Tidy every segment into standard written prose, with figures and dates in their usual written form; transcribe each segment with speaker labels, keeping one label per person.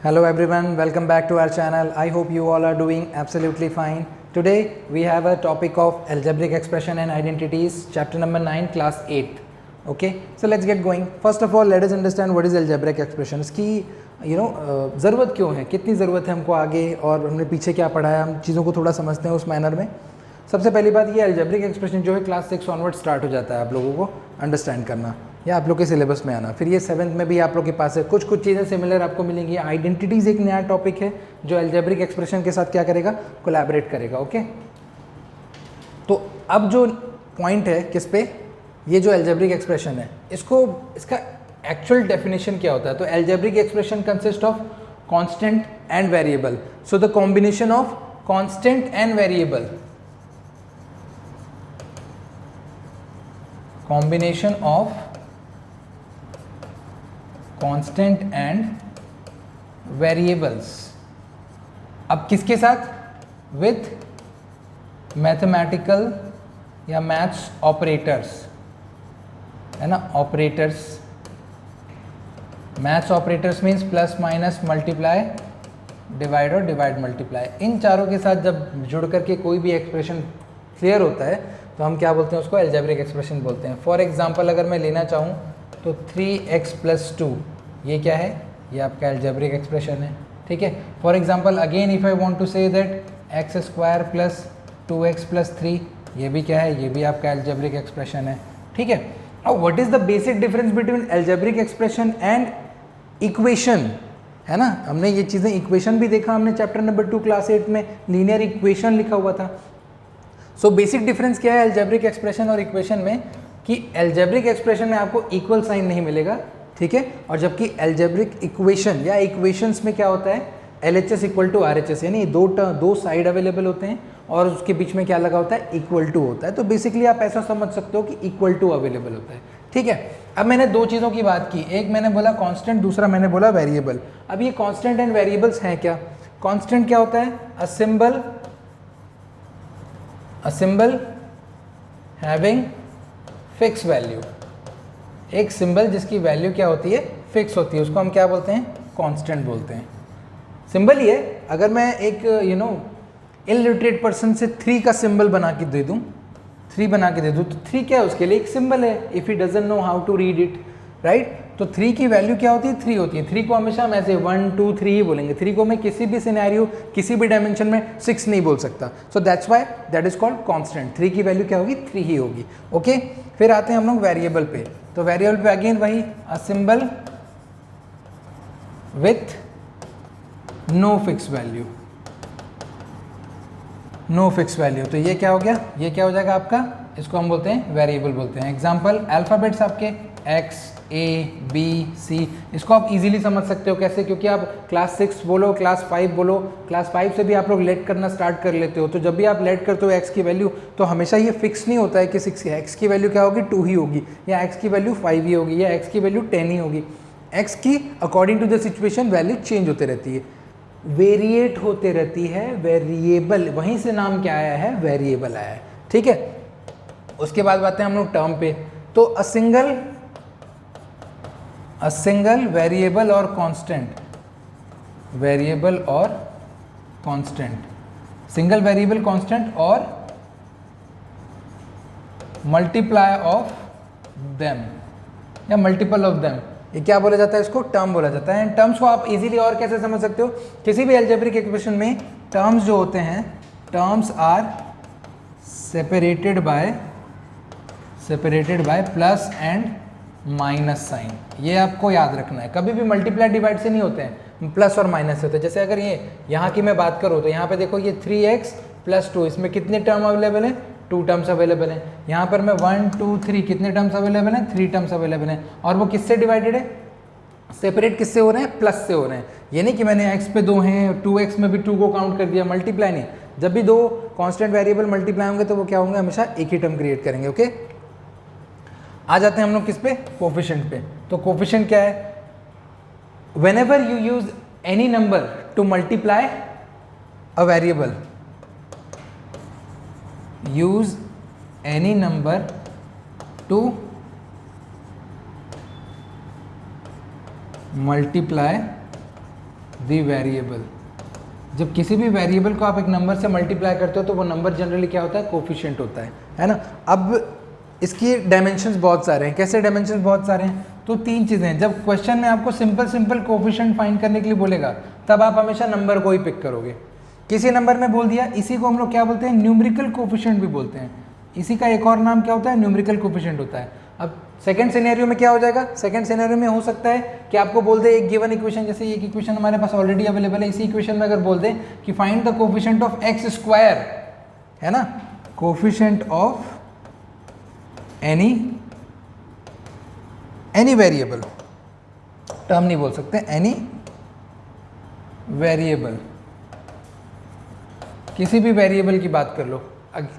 Speaker 1: Hello everyone, welcome back to our channel. I hope you all are doing absolutely fine. Today we have a topic of algebraic expression and identities, chapter number 9, class 8. Okay, so let's get going. First of all, let us understand what is algebraic expression. इसकी ज़रूरत क्यों है, कितनी ज़रूरत है हमको आगे, और हमने पीछे क्या पढ़ा है, हम चीज़ों को थोड़ा समझते हैं उस मैनर में. सबसे पहली बात, ये algebraic expression जो है क्लास 6 ऑनवर्ड स्टार्ट हो जाता है आप लोगों को अंडरस्टैंड करना, या आप लोग के सिलेबस में आना. फिर ये 7th में भी आप लोग के पास है, कुछ चीज़ें सिमिलर आपको मिलेंगी. आइडेंटिटीज़ एक नया टॉपिक है जो अलजेब्रिक एक्सप्रेशन के साथ क्या करेगा, कोलैबोरेट करेगा. ओके, तो अब जो पॉइंट है किस पे, ये जो अलजेब्रिक एक्सप्रेशन है, इसका एक्चुअल डेफिनेशन क्या होता है. तो algebraic expression consist of constant and variable. So the combination of constant and variable, combination of constant and variables. अब किसके साथ, with mathematical या मैथ्स ऑपरेटर्स, है ना. Operators, maths operators means plus minus multiply divide और divide multiply. इन चारों के साथ जब जुड़ करके कोई भी एक्सप्रेशन क्लियर होता है तो हम क्या बोलते हैं, उसको अलजेब्रिक एक्सप्रेशन बोलते हैं. फॉर एग्जांपल अगर मैं लेना चाहूँ तो 3x + 2, ये क्या है, ये आपका अलजेब्रिक एक्सप्रेशन है. ठीक है. For example again if I want to say that x² + 2x + 3, ये भी क्या है, ये भी आपका अलजेब्रिक एक्सप्रेशन है. ठीक है. अब what is the basic difference between algebraic expression and equation, है ना. हमने ये चीज़ें, इक्वेशन भी देखा हमने चैप्टर नंबर 2 क्लास 8 में, लीनियर इक्वेशन लिखा हुआ था. सो बेसिक डिफरेंस क्या है अलजेब्रिक एक्सप्रेशन और इक्वेशन में, कि अलजेब्रिक एक्सप्रेशन में आपको इक्वल साइन नहीं मिलेगा. ठीक है. और जबकि अलजेब्रिक इक्वेशन या इक्वेशंस में क्या होता है, LHS = RHS, यानी दो साइड अवेलेबल होते हैं और उसके बीच में क्या लगा होता है, इक्वल टू होता है. तो बेसिकली आप ऐसा समझ सकते हो कि इक्वल टू अवेलेबल होता है. ठीक है. अब मैंने दो चीज़ों की बात की, एक मैंने बोला कांस्टेंट, दूसरा मैंने बोला वेरिएबल. अब ये कांस्टेंट एंड वेरिएबल्स हैं क्या. कांस्टेंट क्या होता है, a symbol having fixed value, एक सिंबल जिसकी वैल्यू क्या होती है, फिक्स होती है, उसको हम क्या बोलते हैं, कांस्टेंट बोलते हैं. सिंबल ही है. अगर मैं एक इलिटरेट पर्सन से 3 का सिंबल बना के दे दूं, 3 बना के दे दूं, तो 3 क्या है, उसके लिए एक सिंबल है. If he doesn't know how to read it, right. तो 3 की वैल्यू क्या होती है, 3 होती है. 3 को हमेशा हम ऐसे 1 2 3 ही बोलेंगे. 3 को मैं किसी भी सिनेरियो, किसी भी डायमेंशन में 6 नहीं बोल सकता. So that's why that is called constant. 3 की वैल्यू क्या होगी, 3 ही होगी. ओके. फिर आते हैं हम लोग वेरिएबल पे. तो वेरिएबल पे अगेन वही, a symbol with no fix value, no fix value. तो ये क्या हो गया, ये क्या हो जाएगा आपका, इसको हम बोलते हैं वेरिएबल बोलते हैं. एग्जाम्पल अल्फ़ाबेट्स आपके X A B C, इसको आप इजीली समझ सकते हो. कैसे, क्योंकि आप क्लास 6 बोलो, क्लास 5 बोलो, क्लास 5 से भी आप लोग लेट करना स्टार्ट कर लेते हो. तो जब भी आप लेट करते हो x की वैल्यू, तो हमेशा ये फिक्स नहीं होता है कि 6 x की वैल्यू क्या होगी, 2 ही होगी, या x की वैल्यू 5 ही होगी, या x की वैल्यू 10 ही होगी. x की according to the situation value change होते रहती है, वेरिएट होते रहती है. वेरिएबल, वहीं से नाम क्या आया है, वेरिएबल आया है. ठीक है. उसके बाद बातें हम लोग टर्म पे. तो अ सिंगल वेरिएबल और कांस्टेंट, वेरिएबल और कांस्टेंट, सिंगल वेरिएबल कांस्टेंट और मल्टीप्लाई ऑफ देम या मल्टीपल ऑफ देम, ये क्या बोला जाता है, इसको टर्म बोला जाता है. टर्म्स को आप इजीली और कैसे समझ सकते हो, किसी भी अलजेब्रिक इक्वेशन में टर्म्स जो होते हैं, terms are separated by plus and minus sign. ये आपको याद रखना है. कभी भी मल्टीप्लाई डिवाइड से नहीं होते हैं, प्लस और माइनस से होते हैं. जैसे अगर ये यहाँ की मैं बात करूँ तो यहाँ पे देखो, ये 3x + 2, इसमें कितने टर्म अवेलेबल हैं, 2 टर्म्स अवेलेबल हैं. यहाँ पर मैं 1 2 3, कितने टर्म्स अवेलेबल हैं, 3 टर्म्स अवेलेबल हैं. और वो किससे डिवाइडेड है, सेपरेट किससे हो रहे हैं, प्लस से हो रहे हैं. ये नहीं कि मैंने x पे 2 हैं, 2x में भी 2 को काउंट कर दिया, मल्टीप्लाई नहीं. जब भी 2 कॉन्स्टेंट वेरिएबल मल्टीप्लाई होंगे तो वो क्या होंगे, हमेशा एक ही टर्म क्रिएट करेंगे. ओके. आ जाते हैं हम लोग किस पे, कोफिशिएंट पे. तो कोफिशिएंट क्या है, whenever you use any number two multiply a variable, use any number two multiply the variable. जब किसी भी वेरिएबल को आप एक नंबर से मल्टीप्लाई करते हो तो वो नंबर जनरली क्या होता है, कोफिशिएंट होता है ना। अब इसकी डायमेंशंस बहुत सारे हैं। कैसे डायमेंशंस बहुत सारे हैं, तो तीन चीज़ें हैं। जब क्वेश्चन में आपको सिंपल कोफिशिएंट फाइंड करने के लिए बोलेगा तब आप हमेशा नंबर को ही पिक करोगे। किसी नंबर में बोल दिया, इसी को हम लोग क्या बोलते हैं, न्यूमेरिकल कोफिशिएंट भी बोलते हैं। इसी का एक और नाम क्या होता है, न्यूमेरिकल कोफिशिएंट होता है। अब सेकंड सिनेरियो में क्या हो जाएगा, सेकंड सिनेरियो में हो सकता है कि आपको बोल दे एक गिवन इक्वेशन, जैसे एक इक्वेशन हमारे पास ऑलरेडी अवेलेबल है, इसी इक्वेशन में अगर बोल दे कि find the coefficient of x square, है ना, coefficient of any variable, term नहीं बोल सकते, एनी वेरिएबल, किसी भी वेरिएबल की बात कर लो।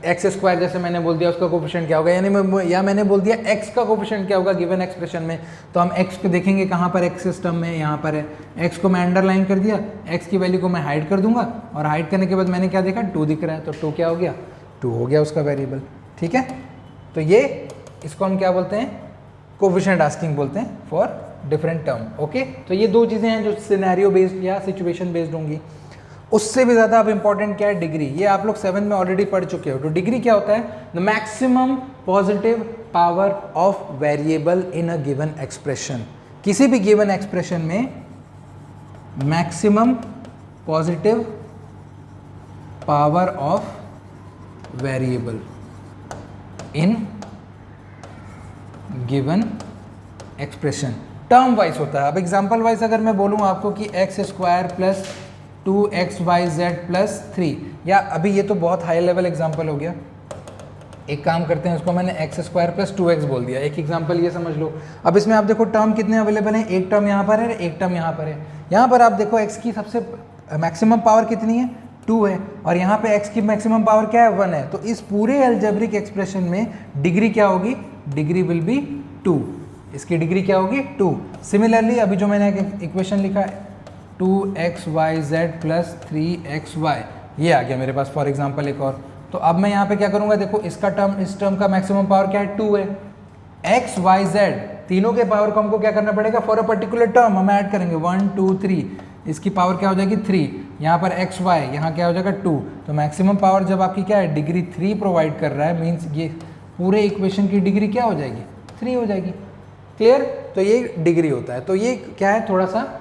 Speaker 1: एक्स स्क्वायर जैसे मैंने बोल दिया उसका कोफिशिएंट क्या होगा, यानी या मैंने बोल दिया एक्स का कोफिशिएंट क्या होगा गिवन एक्सप्रेशन में, तो हम एक्स को देखेंगे कहाँ पर, एक्स सिस्टम में यहाँ पर है। एक्स को मैं अंडरलाइन कर दिया, एक्स की वैल्यू को मैं हाइड कर दूंगा, और हाइड करने के बाद मैंने क्या देखा, 2 दिख रहा है, तो 2 क्या हो गया, 2 हो गया उसका वेरिएबल। ठीक है, तो ये इसको हम क्या बोलते हैं, कोफिशिएंट आस्किंग बोलते हैं फॉर डिफरेंट टर्म। ओके, तो ये दो चीज़ें हैं जो सिनेरियो बेस्ड या सिचुएशन बेस्ड होंगी। उससे भी ज़्यादा अब इंपॉर्टेंट क्या है, डिग्री। ये आप लोग 7 में ऑलरेडी पढ़ चुके हो। तो डिग्री क्या होता है, the maximum positive power of variable in a given expression. किसी भी गिवन एक्सप्रेशन में maximum positive power of variable in given expression term wise होता है। अब एग्जांपल वाइज अगर मैं बोलूँ आपको कि x square plus 2xyz plus 3, या अभी ये तो बहुत हाई लेवल एग्जांपल हो गया, एक काम करते हैं, उसको मैंने एक्स स्क्वायर प्लस 2x बोल दिया, एक एग्जांपल ये समझ लो। अब इसमें आप देखो टर्म कितने अवेलेबल हैं, एक टर्म यहाँ पर है, एक टर्म यहाँ पर है। यहाँ पर आप देखो x की सबसे मैक्सिमम पावर कितनी है, 2 है, और यहाँ पे x की मैक्सिमम पावर क्या है, 1 है। तो इस पूरे एल्जेब्रिक एक्सप्रेशन में डिग्री क्या होगी, डिग्री विल बी 2। इसकी डिग्री क्या होगी, 2। सिमिलरली अभी जो मैंने इक्वेशन लिखा है 2xyz प्लस 3xy, ये आ गया मेरे पास फॉर एग्जांपल एक और। तो अब मैं यहाँ पे क्या करूँगा, देखो इसका टर्म, इस टर्म का मैक्सिमम पावर क्या है, 2 है। x y z तीनों के पावर को हमको क्या करना पड़ेगा, फॉर अ पर्टिकुलर टर्म हम ऐड करेंगे 1 2 3, इसकी पावर क्या हो जाएगी 3, यहाँ पर x y यहाँ क्या हो जाएगा 2। तो मैक्सिमम पावर जब आपकी क्या है, डिग्री 3 प्रोवाइड कर रहा है, मीन्स ये पूरे इक्वेशन की डिग्री क्या हो जाएगी, 3 हो जाएगी। क्लियर, तो ये डिग्री होता है। तो ये क्या है, थोड़ा सा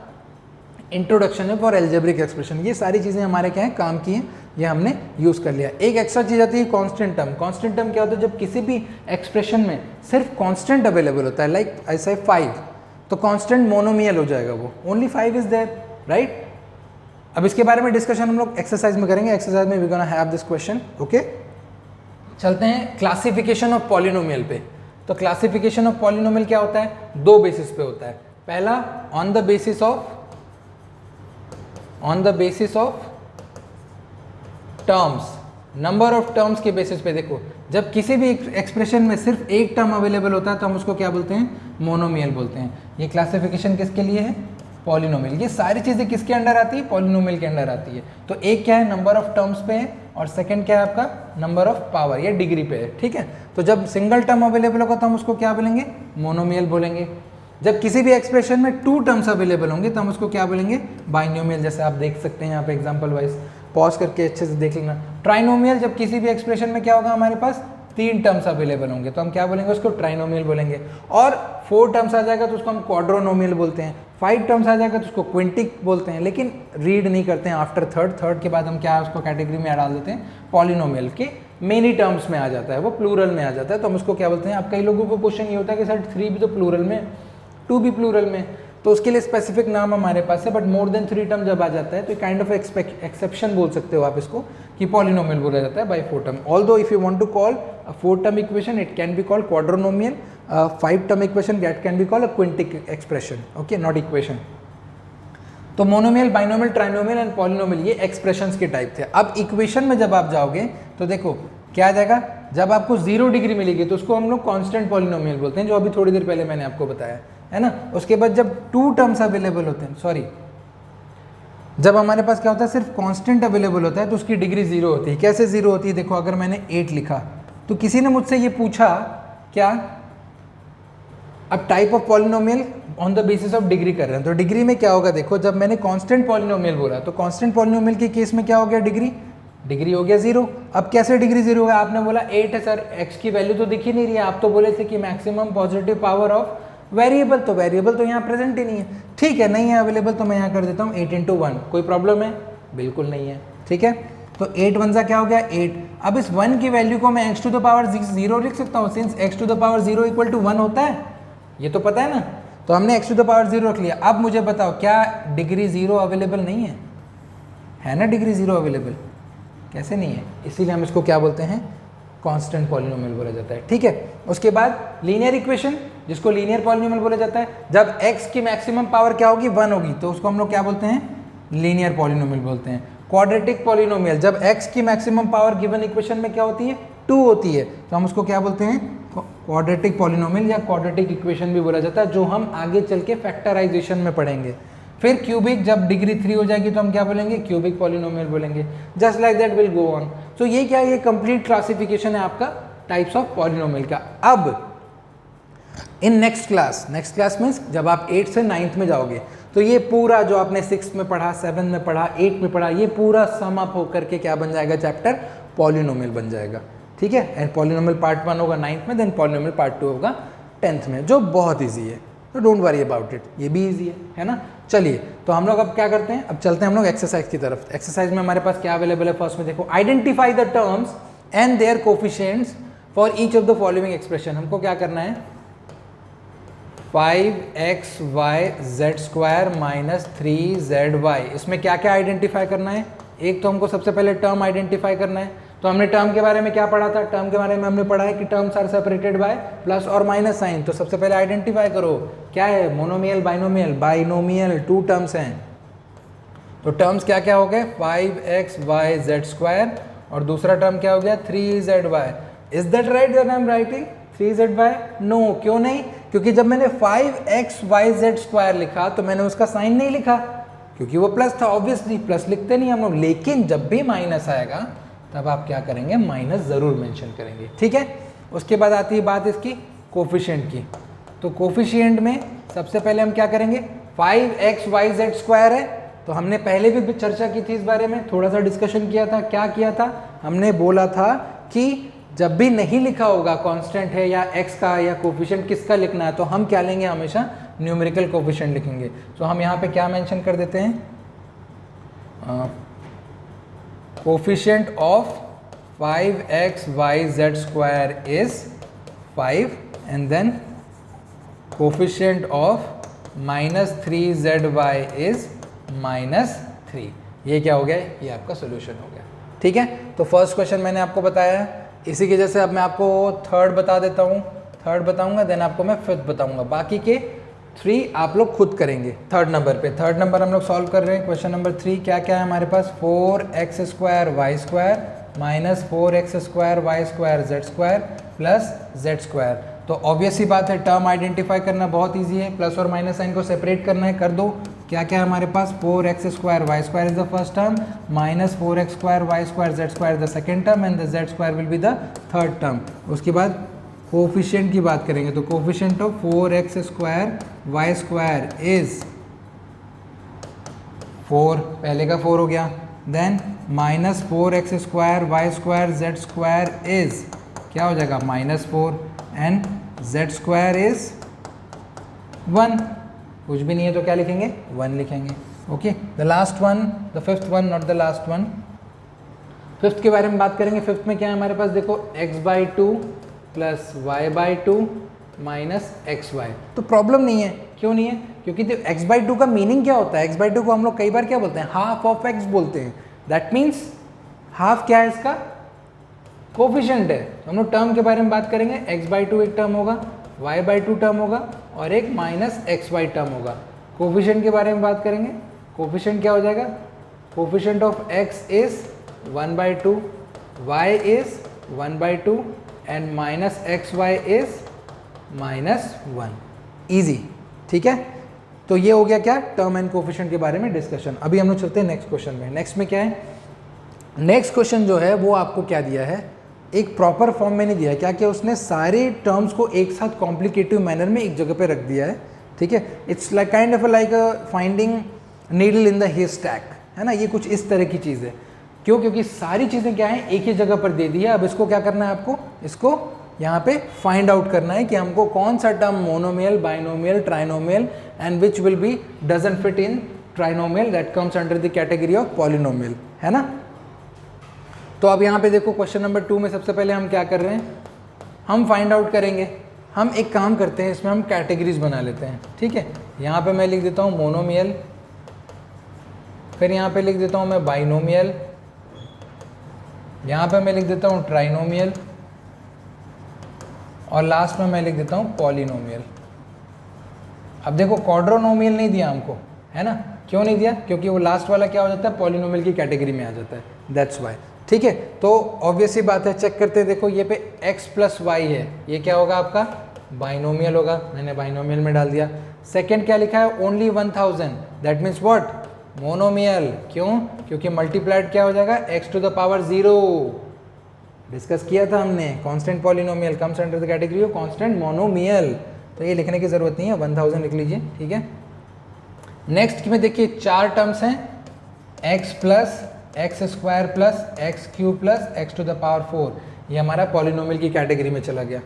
Speaker 1: इंट्रोडक्शन है फॉर एल्जेब्रिक एक्सप्रेशन। ये सारी चीज़ें हमारे क्या है, काम की हैं, ये हमने यूज़ कर लिया। एक एक्स्ट्रा चीज़ आती है कांस्टेंट टर्म। कांस्टेंट टर्म क्या होता है, जब किसी भी एक्सप्रेशन में सिर्फ कांस्टेंट अवेलेबल होता है, लाइक ऐसे 5, तो कांस्टेंट मोनोमियल हो जाएगा वो, ओनली 5 इज देयर, राइट। अब इसके बारे में डिस्कशन हम लोग एक्सरसाइज में करेंगे। एक्सरसाइज में we gonna have this question. Okay, चलते हैं क्लासिफिकेशन ऑफ पॉलिनोमियल पे। तो क्लासिफिकेशन ऑफ पॉलिनोमियल क्या होता है, 2 बेसिस पे होता है। पहला on the basis of terms, number of terms के बेसिस पे। देखो जब किसी भी एक्सप्रेशन में सिर्फ एक टर्म अवेलेबल होता है तो हम उसको क्या बोलते हैं, मोनोमियल बोलते हैं। ये क्लासिफिकेशन किसके लिए है, पॉलिनोमियल। ये सारी चीज़ें किसके अंडर आती है, पॉलिनोमियल के अंडर आती है। तो एक क्या है, नंबर ऑफ टर्म्स पे है, और सेकंड क्या है आपका, नंबर ऑफ पावर या डिग्री पे है। ठीक है, तो जब सिंगल टर्म अवेलेबल होगा तो हम उसको क्या बोलेंगे, मोनोमियल बोलेंगे। जब किसी भी एक्सप्रेशन में 2 टर्म्स अवेलेबल होंगे तो हम उसको क्या बोलेंगे, बाइनोमियल। जैसे आप देख सकते हैं यहाँ पे एग्जांपल वाइज, पॉज करके अच्छे से देख लेना। ट्राइनोमियल, जब किसी भी एक्सप्रेशन में क्या होगा, हमारे पास 3 टर्म्स अवेलेबल होंगे तो हम क्या बोलेंगे, उसको ट्राइनोमियल बोलेंगे। और 4 टर्म्स आ जाएगा तो उसको हम क्वाड्रोनोमियल बोलते हैं। 5 टर्म्स आ जाएगा तो उसको क्विंटिक बोलते हैं, लेकिन रीड नहीं करते हैं आफ्टर थर्ड के बाद हम क्या उसको कैटेगरी में डाल देते हैं, पॉलिनोमियल के मेनी टर्म्स में आ जाता है, वो प्लूरल में आ जाता है, तो हम उसको क्या बोलते हैं। अब कई लोगों को क्वेश्चन ये होता है कि सर 3 भी तो प्लूरल में, 2 भी प्लूरल में, तो उसके लिए स्पेसिफिक नाम हमारे पास है। बट मोर देन 3 टर्म जब आ जाता है तो काइंड ऑफ एक्सेप्शन बोल सकते हो आप इसको, कि पॉलिनोमियल बोला जाता है by 4 term. Although if you want to call a 4 term equation it can be called quadrinomial, 5 term equation that can be called a quintic expression, okay, not equation. तो monomial, binomial, trinomial and polynomial, ये expressions के type थे। अब equation में जब आप जाओगे तो देखो क्या आ जाएगा, जब आपको 0 डिग्री मिलेगी तो उसको हम लोग कांस्टेंट पॉलिनोमियल बोलते हैं, जो अभी थोड़ी देर पहले मैंने आपको बताया है ना। उसके बाद जब 2 टर्म्स अवेलेबल होते हैं, सॉरी, जब हमारे पास क्या होता है, सिर्फ कांस्टेंट अवेलेबल होता है तो उसकी डिग्री 0 होती है। कैसे 0 होती है, देखो अगर मैंने 8 लिखा तो किसी ने मुझसे ये पूछा क्या, अब type of polynomial on the basis of degree कर रहे हैं। तो डिग्री में क्या होगा, देखो जब मैंने कांस्टेंट पॉलिनोमियल बोला तो कांस्टेंट पॉलिनोमियल के केस में क्या हो गया, डिग्री हो गया 0। अब कैसे डिग्री 0 होगा, आपने बोला 8 है सर, x की वैल्यू तो दिख ही नहीं रही है, आप तो बोले थे कि maximum positive power of variable, तो वेरिएबल तो यहाँ प्रेजेंट ही नहीं है। ठीक है, नहीं है अवेलेबल, तो मैं यहाँ कर देता हूँ 8 × 1। कोई प्रॉब्लम है, बिल्कुल नहीं है। ठीक है, तो 8 1 सा क्या हो गया 8। अब इस 1 की वैल्यू को मैं x टू द पावर 0 लिख सकता हूँ, since x to the power 0 equal to 1 होता है, ये तो पता है ना। तो हमने x टू द पावर 0 रख लिया। अब मुझे बताओ क्या डिग्री 0 अवेलेबल नहीं है ना, डिग्री 0 अवेलेबल कैसे नहीं है, इसीलिए हम इसको क्या बोलते हैं, कांस्टेंट पॉलिनोमियल बोला जाता है। ठीक है, उसके बाद लीनियर इक्वेशन, जिसको लीनियर पॉलिनोमियल बोला जाता है। जब x की मैक्सिमम पावर क्या होगी, 1 होगी, तो उसको हम लोग क्या बोलते हैं, लीनियर पॉलिनोमियल बोलते हैं। क्वाड्रेटिक पॉलिनोमियल, जब x की मैक्सिमम पावर गिवन इक्वेशन में क्या होती है, 2 होती है, तो हम उसको क्या बोलते हैं, क्वाड्रेटिक पॉलिनोमियल या क्वाड्रेटिक इक्वेशन भी बोला जाता है, जो हम आगे चल के फैक्टराइजेशन में पढ़ेंगे। फिर क्यूबिक, जब डिग्री 3 हो जाएगी तो हम क्या बोलेंगे, क्यूबिक पॉलिनोमियल बोलेंगे। Just like that will go on. So ये क्या है, ये कंप्लीट क्लासिफिकेशन है आपका टाइप्स ऑफ पॉलिनोमियल का। अब इन नेक्स्ट क्लास मीन्स जब आप 8 से 9th में जाओगे तो ये पूरा जो आपने 6th में पढ़ा, 7th में पढ़ा, 8th में पढ़ा, ये पूरा सम अप होकर के क्या बन जाएगा, चैप्टर पॉलिनोमियल बन जाएगा। ठीक है, एंड पॉलिनोमियल पार्ट 1 होगा 9th में, देन पॉलिनोमियल पार्ट 2 होगा 10th में, जो बहुत ईजी है, तो डोंट वरी अबाउट इट, ये भी ईजी है ना। चलिए, तो हम लोग अब क्या करते हैं, अब चलते हैं हम लोग एक्सरसाइज की तरफ। एक्सरसाइज में हमारे पास क्या अवेलेबल है, फर्स्ट में देखो, identify the terms and there coefficients for each of the following expression. हमको क्या करना है, 5xyz² माइनस 3zy, इसमें क्या क्या आइडेंटिफाई करना है। एक तो हमको सबसे पहले टर्म आइडेंटिफाई करना है। तो हमने टर्म के बारे में क्या पढ़ा था, टर्म के बारे में हमने पढ़ा है कि terms are separated by plus और माइनस साइन। तो सबसे पहले आइडेंटिफाई करो क्या है, मोनोमियल बाइनोमियल, बाइनोमियल 2 टर्म्स हैं। तो टर्म्स क्या क्या हो गए, 5xyz² और दूसरा टर्म क्या हो गया 3zy। Is that right that I am writing 3zy? No, क्यों नहीं, क्योंकि जब मैंने 5xyz² लिखा तो मैंने उसका साइन नहीं लिखा, क्योंकि वो प्लस था, ऑब्वियसली प्लस लिखते नहीं हम लोग। लेकिन जब भी माइनस आएगा तब आप क्या करेंगे, माइनस ज़रूर मेंशन करेंगे। ठीक है, उसके बाद आती है बात इसकी कोफिशिएंट की। तो कोफिशिएंट में सबसे पहले हम क्या करेंगे, 5xyz² है, तो हमने पहले भी चर्चा की थी इस बारे में, थोड़ा सा डिस्कशन किया था। क्या किया था, हमने बोला था कि जब भी नहीं लिखा होगा कांस्टेंट है या x का या कोफिशिएंट किसका लिखना है, तो हम क्या लेंगे, हमेशा न्यूमेरिकल कोफिशिएंट लिखेंगे। तो हम यहाँ पे क्या मेंशन कर देते हैं, coefficient of 5xyz² is 5 and then coefficient of minus 3zy is -3। ये क्या हो गया, ये आपका सोल्यूशन हो गया। ठीक है, तो फर्स्ट क्वेश्चन मैंने आपको बताया है। इसी की जैसे अब मैं आपको थर्ड बता देता हूँ, थर्ड बताऊंगा, देन आपको मैं फिफ्थ बताऊंगा, बाकी के 3 आप लोग खुद करेंगे। थर्ड नंबर हम लोग सॉल्व कर रहे हैं। क्वेश्चन नंबर 3 क्या क्या है हमारे पास, 4x² minus 4x² plus z²। तो ऑब्वियस ही बात है, टर्म आइडेंटिफाई करना बहुत ईजी है, प्लस और माइनस साइन को सेपरेट करना है, कर दो। क्या क्या है हमारे पास, 4x² is the first term, minus 4x² z² the second term and the z² will be the third term. उसके बाद कोफिशिएंट की बात करेंगे, तो कोफिशिएंट ऑफ 4x² इज 4, पहले का 4 हो गया, then minus 4x² z² is क्या हो जाएगा, -4 एंड z² इज 1, कुछ भी नहीं है तो क्या लिखेंगे, 1 लिखेंगे। Okay, the last one, the fifth one, not the last one. Fifth के बारे में बात करेंगे। फिफ्थ में क्या है हमारे पास, देखो x/2 plus y/2 minus xy। तो प्रॉब्लम नहीं है, क्यों नहीं है, क्योंकि x/2 का मीनिंग क्या होता है, x/2 को हम लोग कई बार क्या बोलते हैं, हाफ ऑफ x बोलते हैं। दैट मीन्स हाफ क्या है इसका, कोफिशिएंट है। तो हम लोग टर्म के बारे में बात करेंगे, x/2 एक टर्म होगा, y/2 टर्म होगा और एक -xy टर्म होगा। कोफिशिएंट के बारे में बात करेंगे, कोफिशिएंट क्या हो जाएगा, coefficient of x is 1/2, y is 1/2 and -xy is -1। Easy, ठीक है। तो ये हो गया क्या, टर्म एंड कोफिशिएंट के बारे में डिस्कशन। अभी हम लोग चलते हैं नेक्स्ट क्वेश्चन में। नेक्स्ट में क्या है, नेक्स्ट क्वेश्चन जो है वो आपको क्या दिया है, एक प्रॉपर फॉर्म में नहीं दिया है। क्या क्या उसने सारे टर्म्स को एक साथ कॉम्प्लिकेटिव मैनर में एक जगह पे रख दिया है। ठीक है, it's like kind of like finding needle in the haystack, है ना, ये कुछ इस तरह की चीज़ है। क्यों? क्योंकि सारी चीज़ें क्या हैं, एक ही जगह पर दे दी है। अब इसको क्या करना है आपको, इसको यहाँ पे फाइंड आउट करना है कि हमको कौन सा term monomial, binomial, trinomial and which will be doesn't fit in trinomial that comes under the category of polynomial, है ना। तो अब यहाँ पे देखो क्वेश्चन नंबर 2 में सबसे पहले हम क्या कर रहे हैं, हम फाइंड आउट करेंगे। हम एक काम करते हैं, इसमें हम कैटेगरीज बना लेते हैं, ठीक है। यहाँ पे मैं लिख देता हूँ मोनोमियल, फिर यहाँ पे लिख देता हूँ मैं बाइनोमियल, यहाँ पे मैं लिख देता हूँ ट्राइनोमियल और लास्ट में मैं लिख देता हूँ पॉलिनोमियल। अब देखो क्वाड्रोनोमियल नहीं दिया हमको, है ना। क्यों नहीं दिया? क्योंकि वो लास्ट वाला क्या हो जाता है, पॉलिनोमियल की कैटेगरी में आ जाता है, दैट्स वाई, ठीक है। तो ऑब्वियस ही बात है, चेक करते हैं। देखो ये पे x प्लस वाई है, ये क्या होगा आपका बाइनोमियल होगा, मैंने बाइनोमियल में डाल दिया। सेकेंड क्या लिखा है, only 1000, that means what, monomial. क्यों? क्योंकि मल्टीप्लाइड क्या हो जाएगा, x to the power 0, discuss किया था हमने। Constant polynomial comes under the category of constant monomial, तो ये लिखने की जरूरत नहीं है, 1000 लिख लीजिए, ठीक है। नेक्स्ट में देखिए 4 टर्म्स हैं, x plus x square plus x cube plus x to the power 4, ये हमारा पॉलिनोमियल की कैटेगरी में चला गया,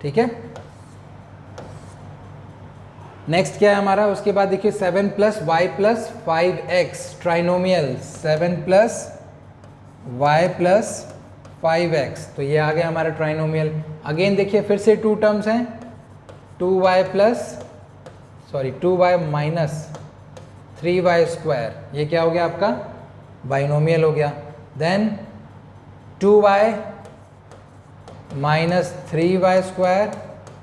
Speaker 1: ठीक है। नेक्स्ट क्या है हमारा, उसके बाद देखिए 7 plus y plus 5x trinomial, 7 plus y plus 5x, तो ये आ गया हमारा ट्राइनोमियल। अगेन देखिए फिर से 2 टर्म्स हैं, 2y माइनस 3y स्क्वायर, ये क्या हो गया आपका बाइनोमियल हो गया। Then 2y minus 3y square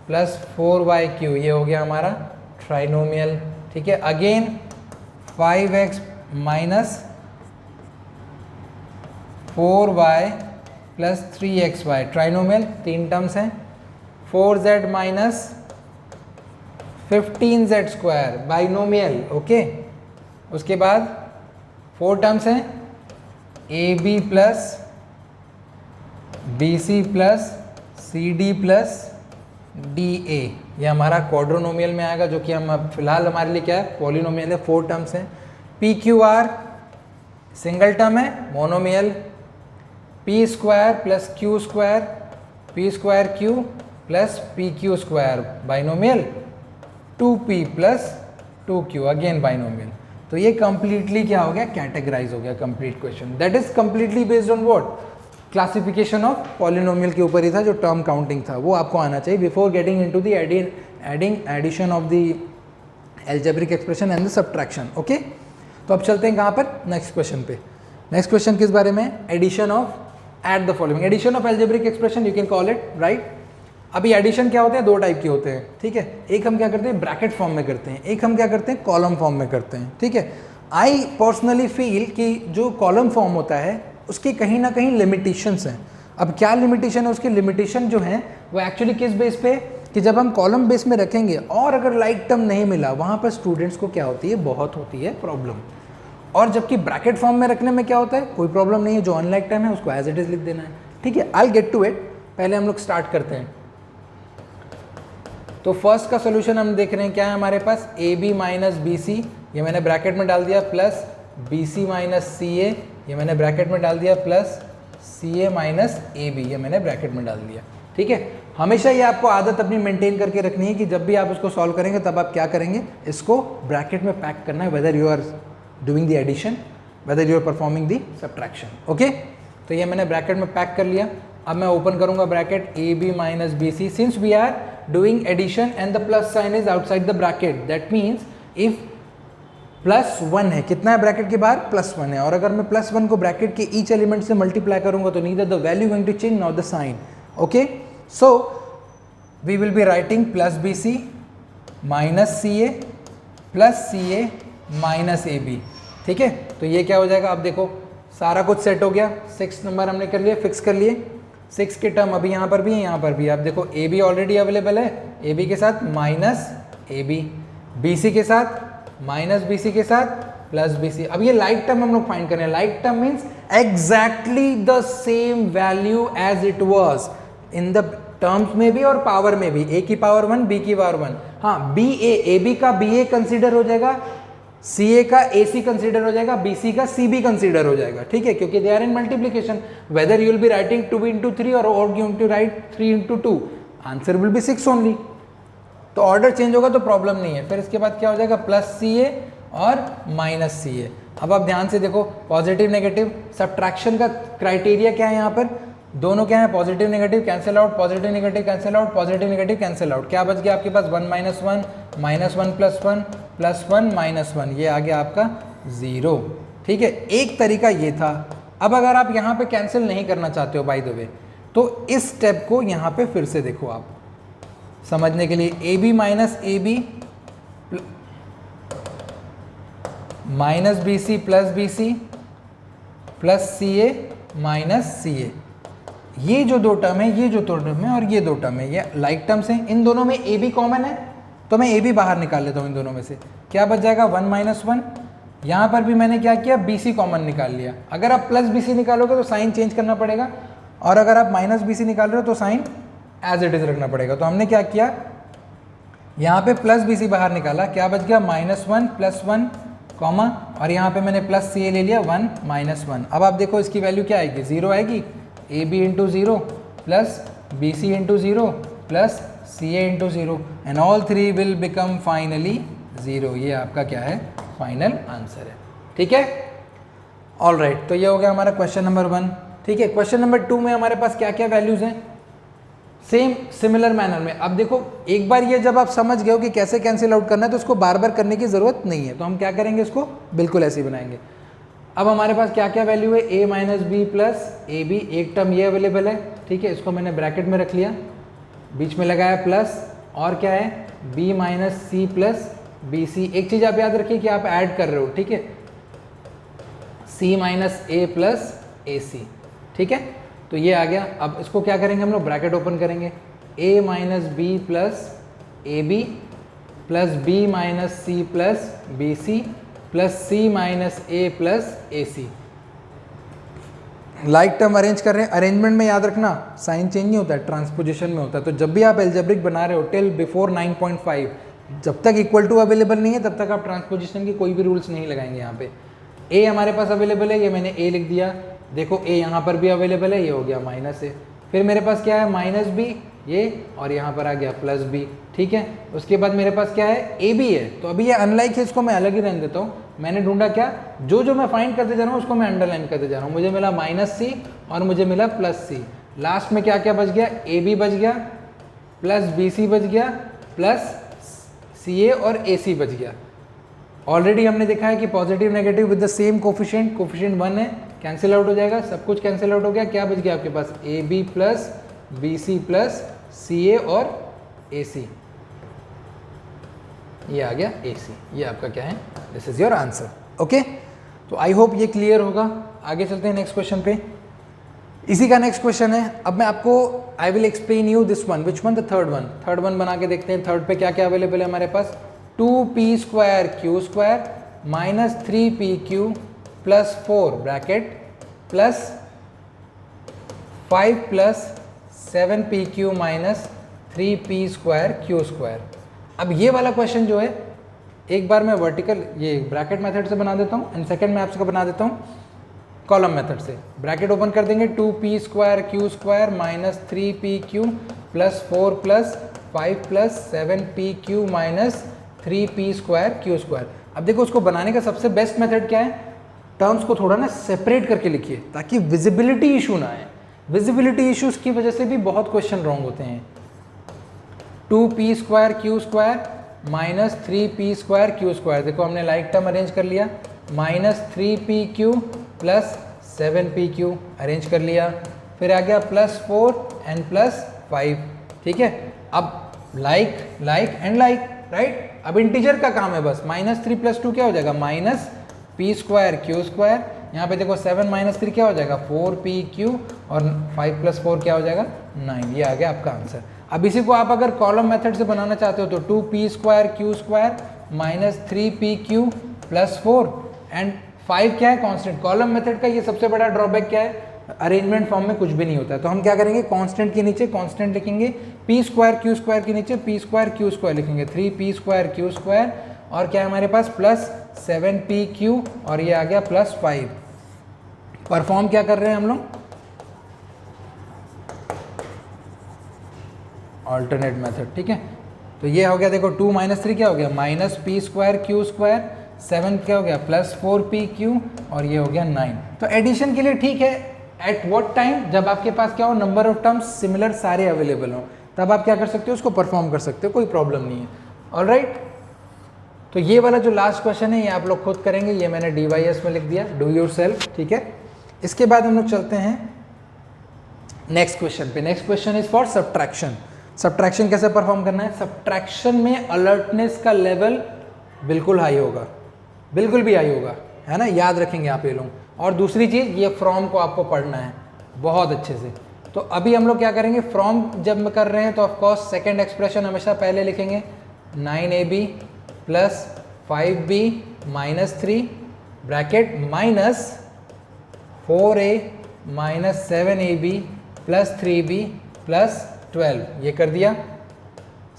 Speaker 1: plus 4y cube, ये हो गया हमारा ट्राइनोमियल, ठीक है। Again 5x minus 4y plus 3xy trinomial, 3 terms हैं। 4z minus 15z square binomial, okay. उसके बाद 4 टर्म्स हैं, AB plus BC plus CD plus DA, ये हमारा क्वाड्रोनोमियल में आएगा, जो कि हम अब फिलहाल हमारे लिए क्या है, पॉलिनोमियल है। 4 टर्म्स हैं। PQR सिंगल टर्म है, monomial. P square plus Q square, P square Q plus PQ square binomial, 2P plus 2Q again binomial. तो ये कंप्लीटली क्या हो गया, कैटेगराइज हो गया complete question. That is completely based on what, classification of polynomial के ऊपर ही था, जो टर्म काउंटिंग था वो आपको आना चाहिए before getting into the addition of the algebraic expression and the subtraction, okay. तो अब चलते हैं कहाँ पर, नेक्स्ट क्वेश्चन पे। नेक्स्ट क्वेश्चन किस बारे में, addition of at the following, addition of algebraic expression you can call it, right. अभी एडिशन क्या होते हैं, 2 टाइप के होते हैं, ठीक है। एक हम क्या करते हैं, ब्रैकेट फॉर्म में करते हैं, एक हम क्या करते हैं, कॉलम फॉर्म में करते हैं, ठीक है। आई पर्सनली फील कि जो कॉलम फॉर्म होता है उसकी कहीं ना कहीं लिमिटेशंस हैं। अब क्या लिमिटेशन है, उसकी लिमिटेशन जो है वो एक्चुअली किस बेस पे, कि जब हम कॉलम बेस में रखेंगे और अगर लाइक टर्म नहीं मिला, वहाँ पर स्टूडेंट्स को क्या होती है, बहुत होती है प्रॉब्लम। और जबकि ब्रैकेट फॉर्म में रखने में क्या होता है, कोई प्रॉब्लम नहीं है, जो अनलाइक टर्म है उसको एज इट इज लिख देना है, ठीक है। आई गेट टू इट, पहले हम लोग स्टार्ट करते हैं। तो फर्स्ट का सोल्यूशन हम देख रहे हैं, क्या है हमारे पास, AB माइनस BC, ये मैंने ब्रैकेट में डाल दिया, प्लस BC माइनस CA, ये मैंने ब्रैकेट में डाल दिया, प्लस CA माइनस AB, ये मैंने ब्रैकेट में डाल दिया, ठीक है। हमेशा ये आपको आदत अपनी मेंटेन करके रखनी है कि जब भी आप इसको सॉल्व करेंगे तब आप क्या करेंगे, इसको ब्रैकेट में पैक करना है, whether you are doing the addition, whether you are performing the subtraction, okay. तो ये मैंने ब्रैकेट में पैक कर लिया। अब मैं ओपन करूंगा bracket AB minus BC, since we are doing addition and the plus sign is outside the bracket, that means if plus 1 है, कितना है ब्रैकेट के बाहर, +1 है, और अगर मैं +1 को ब्रैकेट के ईच एलिमेंट से मल्टीप्लाई करूंगा तो neither the value going to change not the sign, okay. So we will be writing plus BC minus CA plus CA minus AB, ठीक है। तो ये क्या हो जाएगा, अब देखो सारा कुछ सेट हो गया, 6 नंबर हमने कर लिया, फिक्स कर लिए। 6 के टर्म अभी यहाँ पर भी है, यहाँ पर भी। आप देखो AB ऑलरेडी अवेलेबल है, AB के साथ माइनस AB, BC के साथ माइनस BC के साथ प्लस BC। अब ये लाइक टर्म हम लोग फाइंड करें। Like term means exactly the same value as it was in the terms में भी और पावर में भी, A की पावर 1 B की पावर 1। हाँ बी ए बी का बी ए कंसिडर हो जाएगा, सी ए का ए सी कंसिडर हो जाएगा, बी सी का सी बी कंसिडर हो जाएगा, ठीक है, क्योंकि they are in multiplication. Whether you will be writing 2 into 3 और going to write 3 into 2, answer will be 6 only. तो ऑर्डर चेंज होगा तो प्रॉब्लम नहीं है। फिर इसके बाद क्या हो जाएगा, प्लस सी ए और माइनस सी ए। अब आप ध्यान से देखो, पॉजिटिव नेगेटिव सब्ट्रैक्शन का क्राइटेरिया क्या है यहाँ पर, दोनों क्या है, positive negative cancel out, positive negative cancel out, positive negative cancel out. क्या बच गया आपके पास, 1 - 1 -1 + 1 + 1 -1, ये आ गया आपका 0, ठीक है। एक तरीका ये था। अब अगर आप यहाँ पे कैंसिल नहीं करना चाहते हो बाय द वे, तो इस स्टेप को यहाँ पे फिर से देखो आप समझने के लिए, a b minus a b minus b c plus b c plus c a minus c a, ये जो दो टर्म है, ये जो दो टर्म है और ये दो टर्म है, ये लाइक टर्म्स हैं। इन दोनों में ए बी कॉमन है तो मैं ए बी बाहर निकाल लेता हूँ इन दोनों में से। क्या बच जाएगा, 1 - 1। यहाँ पर भी मैंने क्या किया, बी सी कॉमन निकाल लिया। अगर आप प्लस बी सी निकालोगे तो साइन चेंज करना पड़ेगा, और अगर आप माइनस बी सी निकाल रहे हो तो साइन एज इट इज रखना पड़ेगा। तो हमने क्या किया, यहाँ पे प्लस बी सी बाहर निकाला, क्या बच गया, -1 + 1 कॉमा, और यहाँ पे मैंने प्लस सी ए ले लिया 1 - 1। अब आप देखो इसकी वैल्यू क्या आएगी, 0 आएगी। A b into 0 plus b c into 0 plus c a into 0 and all 3 will become finally 0। ये आपका क्या है, फाइनल आंसर है, ठीक है। ऑल राइट, तो ये हो गया हमारा क्वेश्चन नंबर 1, ठीक है। क्वेश्चन नंबर 2 में हमारे पास क्या क्या वैल्यूज हैं, सेम सिमिलर मैनर में। अब देखो, एक बार ये जब आप समझ गए हो कि कैसे कैंसिल आउट करना है, तो उसको बार बार करने की ज़रूरत नहीं है। तो हम क्या करेंगे, इसको बिल्कुल ऐसे ही बनाएंगे। अब हमारे पास क्या क्या वैल्यू है, a minus b plus a b, एक टर्म ये अवेलेबल है, ठीक है, इसको मैंने ब्रैकेट में रख लिया, बीच में लगाया प्लस, और क्या है, b minus c plus b c. एक चीज़ आप याद रखिए कि आप ऐड कर रहे हो, ठीक है, c minus a plus a सी, ठीक है। तो ये आ गया। अब इसको क्या करेंगे हम लोग, ब्रैकेट ओपन करेंगे, a minus b plus a b plus b minus c plus b c plus c minus a plus a c. Like term arrange कर रहे हैं। अरेंजमेंट में याद रखना साइन चेंज नहीं होता है, ट्रांसपोजिशन में होता है। तो जब भी आप एल्जेब्रिक बना रहे हो टिल बिफोर 9.5, जब तक इक्वल टू अवेलेबल नहीं है तब तक आप ट्रांसपोजिशन की कोई भी रूल्स नहीं लगाएंगे। यहाँ पे ए हमारे पास अवेलेबल है, ये मैंने ए लिख दिया, देखो ए यहाँ पर भी अवेलेबल है, ये हो गया माइनस ए। फिर मेरे पास क्या है, माइनस बी ये, और यहाँ पर आ गया प्लस बी, ठीक है। उसके बाद मेरे पास क्या है, ए बी है, तो अभी ये अनलाइक है, इसको मैं अलग ही रहने देता हूँ। मैंने ढूंढा क्या, जो जो मैं फाइंड करते जा रहा हूँ उसको मैं अंडरलाइन करते जा रहा हूँ। मुझे मिला माइनस सी और मुझे मिला प्लस सी। लास्ट में क्या क्या बच गया, ए बी बच गया, प्लस बी सी बच गया, प्लस सी ए और ए सी बच गया। ऑलरेडी हमने देखा है कि positive negative with the same coefficient 1 है, कैंसिल आउट हो जाएगा, सब कुछ कैंसिल आउट हो गया। क्या बच गया आपके पास, a b plus b c plus c a और ए सी, ये आ गया ए सी। ये आपका क्या है, this is your answer, okay. तो आई होप ये क्लियर होगा। आगे चलते हैं नेक्स्ट क्वेश्चन पे। इसी का नेक्स्ट क्वेश्चन है। अब मैं आपको I will explain you this one, which one, the third one बना के देखते हैं। थर्ड पे क्या क्या अवेलेबल है हमारे पास, 2p² minus 3pq plus 4 bracket plus 5 plus 7pq minus 3p²q²। अब ये वाला क्वेश्चन जो है, एक बार मैं वर्टिकल ये ब्रैकेट मेथड से बना देता हूँ एंड सेकंड मैं आपको बना देता हूँ कॉलम मेथड से। ब्रैकेट ओपन कर देंगे, 2p² minus 3pq plus 4 plus 5 plus 7pq minus 3p²q²। अब देखो, उसको बनाने का सबसे बेस्ट मेथड क्या है, टर्म्स को थोड़ा ना सेपरेट करके लिखिए ताकि विजिबिलिटी इशू ना आए। विजिबिलिटी इश्यूज की वजह से भी बहुत क्वेश्चन रॉन्ग होते हैं। 2p² minus 3p²q²। देखो हमने लाइक टर्म अरेंज कर लिया, minus 3pq plus 7pq arrange कर लिया, फिर आ गया प्लस 4 एंड प्लस 5, ठीक है। अब like like and like, right. अब इंटीजर का काम है बस, माइनस 3 प्लस 2 क्या हो जाएगा, माइनस p²q²। यहाँ पे देखो 7 माइनस 3 क्या हो जाएगा, 4pq, और 5 प्लस 4 क्या हो जाएगा, 9। ये आ गया आपका आंसर। अब इसी को आप अगर कॉलम मेथड से बनाना चाहते हो तो 2p²q² minus 3pq plus 4 and 5 क्या है, कांस्टेंट। कॉलम मेथड का ये सबसे बड़ा ड्रॉबैक क्या है, अरेंजमेंट फॉर्म में कुछ भी नहीं होता है। तो हम क्या करेंगे, कांस्टेंट के नीचे कांस्टेंट लिखेंगे, पी स्क्वायर क्यू स्क्वायर के नीचे पी स्क्वायर क्यू स्क्वायर लिखेंगे, 3p स्क्वायर क्यू स्क्वायर, और क्या है हमारे पास प्लस 7pq, और ये आ गया प्लस 5। परफॉर्म क्या कर रहे हैं हम लोग, ऑल्टरनेट मेथड, ठीक है। तो ये हो गया, देखो 2 - 3 क्या हो गया, minus P square Q square, 7 क्या हो गया प्लस 4pq, और ये हो गया 9। तो एडिशन के लिए ठीक है, एट व्हाट टाइम, जब आपके पास क्या हो, नंबर ऑफ टर्म्स सिमिलर सारे अवेलेबल हो, तब आप क्या कर सकते हो, उसको परफॉर्म कर सकते हो, कोई प्रॉब्लम नहीं है। ऑलराइट, तो ये वाला जो लास्ट क्वेश्चन है ये आप लोग खुद करेंगे, ये मैंने DYS में लिख दिया, डू योर सेल्फ, ठीक है। इसके बाद हम लोग चलते हैं नेक्स्ट क्वेश्चन पे। Next question is for subtraction. Subtraction कैसे परफॉर्म करना है, सब्ट्रैक्शन में अलर्टनेस का लेवल बिल्कुल हाई होगा, बिल्कुल भी हाई होगा, है ना, याद रखेंगे आप ये लोग। और दूसरी चीज़, ये फ्रॉम को आपको पढ़ना है बहुत अच्छे से। तो अभी हम लोग क्या करेंगे, फ्रॉम जब कर रहे हैं तो ऑफकोर्स सेकेंड एक्सप्रेशन हमेशा पहले लिखेंगे, 9ab plus 5b minus 3 bracket minus 4a minus 7ab plus 3b plus 12, ये कर दिया।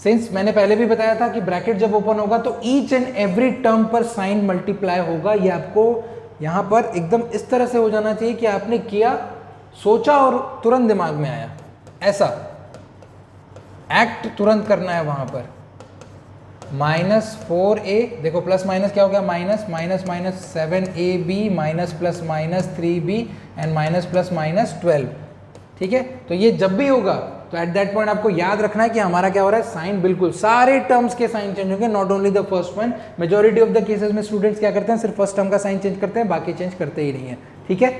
Speaker 1: सिंस मैंने पहले भी बताया था कि ब्रैकेट जब ओपन होगा तो ईच एंड एवरी टर्म पर साइन मल्टीप्लाई होगा। ये आपको यहाँ पर एकदम इस तरह से हो जाना चाहिए कि आपने किया, सोचा और तुरंत दिमाग में आया, ऐसा एक्ट तुरंत करना है वहाँ पर। माइनस 4a, देखो प्लस माइनस क्या हो गया, minus minus minus 7ab minus plus minus 3b and minus plus minus 12, ठीक है। तो ये जब भी होगा तो एट दैट पॉइंट आपको याद रखना है कि हमारा क्या हो रहा है, साइन बिल्कुल सारे टर्म्स के साइन चेंज होंगे, not only the first one. Majority of the cases में स्टूडेंट्स क्या करते हैं, सिर्फ फर्स्ट टर्म का साइन चेंज करते हैं, बाकी चेंज करते ही नहीं है, ठीक है।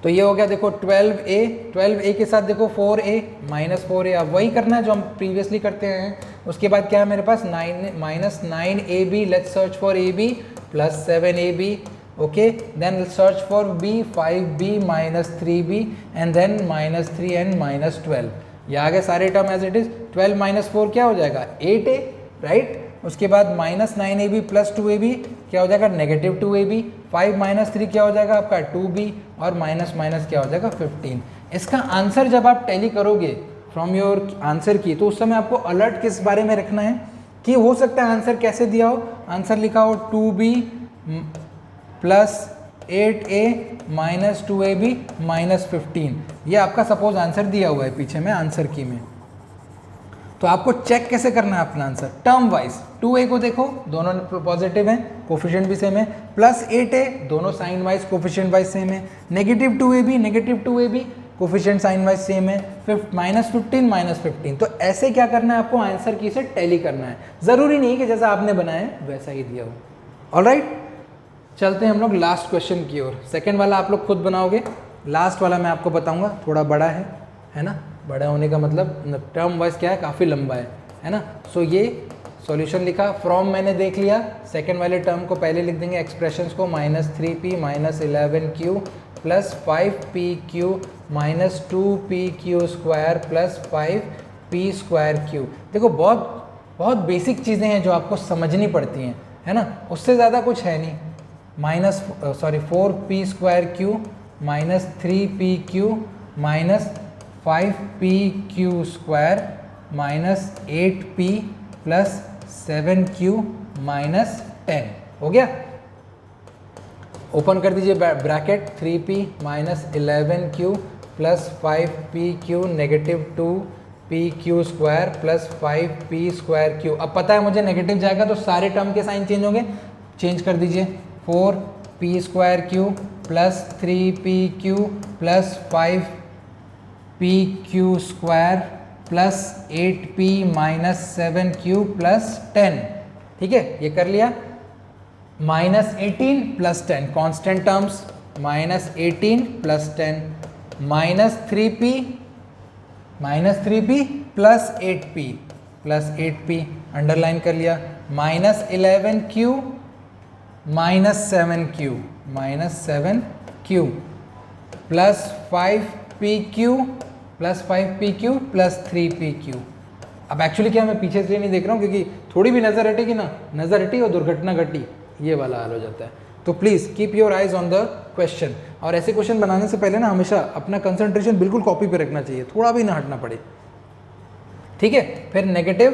Speaker 1: तो ये हो गया, देखो 12a के साथ देखो 4a माइनस 4a, अब वही करना है जो हम प्रीवियसली करते हैं। उसके बाद क्या है मेरे पास, minus 9ab, let's search for ab plus 7ab, okay, then we'll search for b, 5b minus 3b and then minus 3 and minus 12। ये आ गए सारे term as it is. 12 minus 4 क्या हो जाएगा, 8a, राइट। उसके बाद माइनस 9ab प्लस 2ab क्या हो जाएगा, नेगेटिव 2ab। 5 माइनस 3 क्या हो जाएगा आपका 2b, और माइनस माइनस क्या हो जाएगा 15। इसका आंसर जब आप टैली करोगे फ्रॉम योर आंसर की, तो उस समय आपको अलर्ट किस बारे में रखना है कि हो सकता है आंसर कैसे दिया हो, आंसर लिखा हो 2b plus 8a minus 2ab minus 15, ये आपका सपोज आंसर दिया हुआ है पीछे में आंसर की में। तो आपको चेक कैसे करना है अपना आंसर, टर्म वाइज। 2a को देखो, दोनों पॉजिटिव हैं, कोफिशिएंट भी सेम है, प्लस 8a दोनों sign wise coefficient wise same है, negative 2ab coefficient sign wise same है, माइनस 15 माइनस 15। तो ऐसे क्या करना है आपको, आंसर की से टैली करना है, ज़रूरी नहीं कि जैसा आपने बनाया है वैसा ही दिया हो। ऑलराइट, चलते हैं हम लोग लास्ट क्वेश्चन की ओर। सेकंड वाला आप लोग खुद बनाओगे, लास्ट वाला मैं आपको बताऊंगा, थोड़ा बड़ा है ना, बड़ा होने का मतलब टर्म वाइज क्या है, काफ़ी लंबा है ना। सो ये सॉल्यूशन लिखा, फ्रॉम मैंने देख लिया, सेकंड वाले टर्म को पहले लिख देंगे, एक्सप्रेशंस को, minus 3p minus 11q plus 5pq minus 2pq square plus 5p square q। देखो बहुत बेसिक चीज़ें हैं जो आपको समझनी पड़ती हैं, है ना, उससे ज़्यादा कुछ है नहीं। Minus 4p square q minus 3pq minus 5pq square minus 8p plus 7q minus 10 हो गया। ओपन कर दीजिए bracket, 3p minus 11q plus 5pq negative 2pq square plus 5p square q। अब पता है मुझे नेगेटिव जाएगा तो सारे टर्म के साइन चेंज होंगे, चेंज कर दीजिए, 4p square q plus 3pq plus 5pq square plus 8p minus 7q plus 10, ठीक है, ये कर लिया। Minus 18 plus 10 constant terms, minus 18 plus 10 minus 3p plus 8p underline कर लिया, minus 11q minus 7q plus 5pq plus 3pq। अब actually क्या मैं पीछे से नहीं देख रहा हूँ क्योंकि थोड़ी भी नज़र हटेगी ना, नज़र हटी और दुर्घटना घटी, ये वाला हाल हो जाता है। तो please keep your eyes on the question, और ऐसे क्वेश्चन बनाने से पहले ना हमेशा अपना कंसंट्रेशन बिल्कुल कॉपी पे रखना चाहिए, थोड़ा भी ना हटना पड़े, ठीक है। फिर negative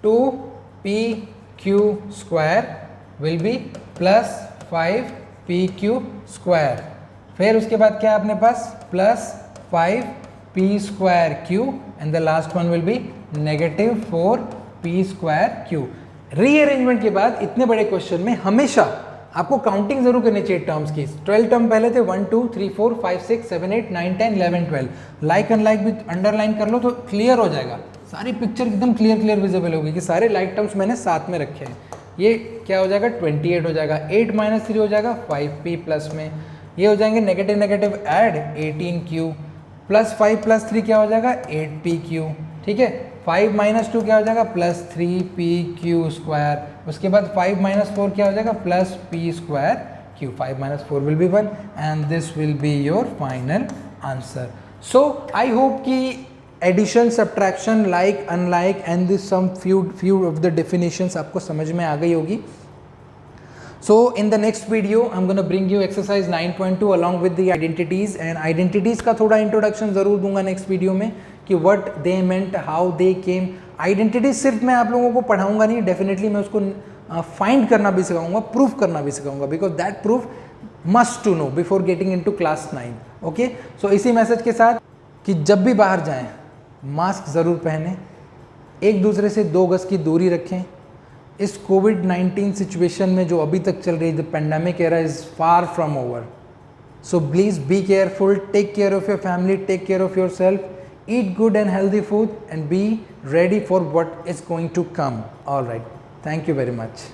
Speaker 1: 2pq square will be plus 5pq square, फिर उसके बाद क्या है अपने पास plus 5p square q and the last one will be negative 4p square q। Rearrangement के बाद इतने बड़े क्वेश्चन में हमेशा आपको काउंटिंग जरूर करनी चाहिए टर्म्स की। 12 टर्म पहले थे 1 2 3 4 5 6 7 8 9 10 11 12, लाइक अनलाइक भी अंडरलाइन कर लो तो क्लियर हो जाएगा, सारी पिक्चर एकदम क्लियर विजिबल होगी कि सारे लाइक टर्म्स मैंने साथ में रखे हैं। ये क्या हो जाएगा 28 हो जाएगा, 8 - 3 हो जाएगा 5p प्लस में, ये हो जाएंगे negative negative add 18q plus 5 plus 3 क्या हो जाएगा 8pq, ठीक है। 5 - 2 क्या हो जाएगा प्लस 3pq स्क्वायर, उसके बाद 5 - 4 क्या हो जाएगा plus p square q, 5 - 4 will be 1 and this will be your final answer. So I hope कि addition, subtraction, like unlike and this sum few of the definitions आपको समझ में आ गई होगी। So in the next video I'm going to bring you exercise 9.2 along with the identities, and identities का थोड़ा introduction ज़रूर दूंगा next video में कि what they meant, how they came। identities सिर्फ मैं आप लोगों को पढ़ाऊंगा नहीं, definitely मैं उसको find करना भी सिखाऊंगा, proof करना भी सिखाऊंगा, because that proof must to know before getting into class 9। okay, so इसी मैसेज के साथ कि जब भी बाहर जाएं मास्क ज़रूर पहनें, एक दूसरे से 2 गज की दूरी रखें। इस कोविड-19 सिचुएशन में जो अभी तक चल रही है, the pandemic era is far from over, so please be careful, take care of your family, take care of yourself, eat good and healthy food and be ready for what is going to come. All right, thank you very much.